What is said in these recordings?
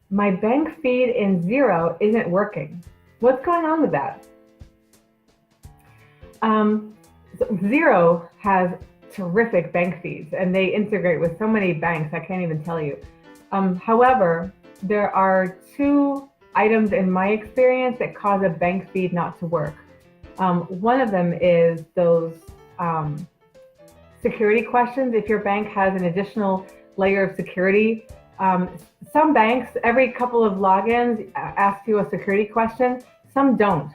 My bank feed in Xero isn't working. What's going on with that? Um, Xero has terrific bank feeds and they integrate with so many banks, I can't even tell you. However, there are two items in my experience that cause a bank feed not to work. One of them is those um, security questions. If your bank has an additional layer of security, um, some banks, every couple of logins, ask you a security question. Some don't.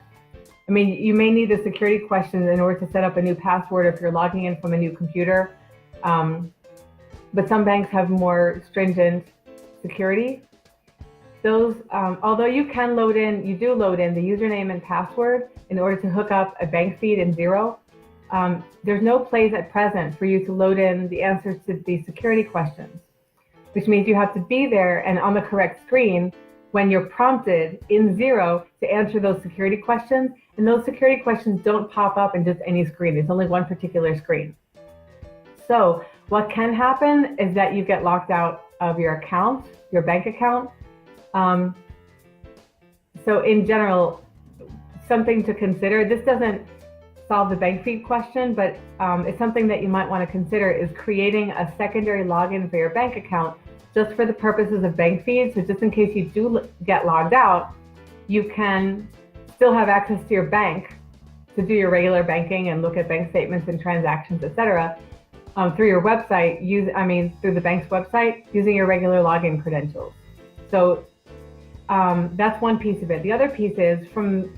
I mean, you may need the security questions in order to set up a new password if you're logging in from a new computer. Um, but some banks have more stringent security. Those, although you do load in the username and password in order to hook up a bank feed in Xero. There's no place at present for you to load in the answers to the security questions, which means you have to be there and on the correct screen when you're prompted in Xero to answer those security questions. And those security questions don't pop up in just any screen. It's only one particular screen. So what can happen is that you get locked out of your account, your bank account. Um, so in general, something to consider. This doesn't solve the bank feed question, but it's something that you might want to consider is creating a secondary login for your bank account just for the purposes of bank feeds. So just in case you do get logged out, you can still have access to your bank to do your regular banking and look at bank statements and transactions, etc. Through your website, through the bank's website, using your regular login credentials. So that's one piece of it. The other piece is from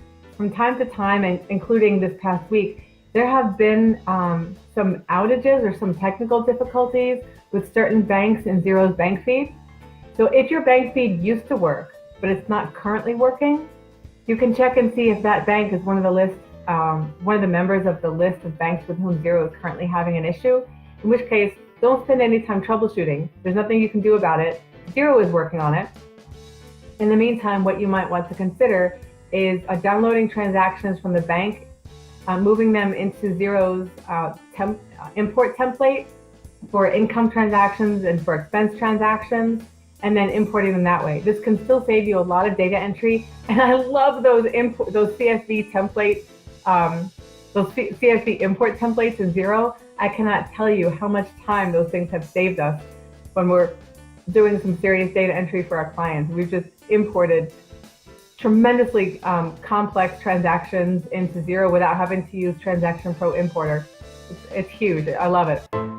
time to time, and including this past week, there have been some outages or some technical difficulties with certain banks in Xero's bank feed. So if your bank feed used to work, but it's not currently working, you can check and see if that bank is one of the members of the list of banks with whom Xero is currently having an issue, in which case, don't spend any time troubleshooting. There's nothing you can do about it. Xero is working on it. In the meantime, what you might want to consider is downloading transactions from the bank, moving them into Xero's import template for income transactions and for expense transactions, and then importing them that way. This can still save you a lot of data entry, and I love those CSV templates, those CSV import templates in Xero. I cannot tell you how much time those things have saved us when we're doing some serious data entry for our clients. We've just imported tremendously complex transactions into Xero without having to use Transaction Pro Importer. It's huge. I love it.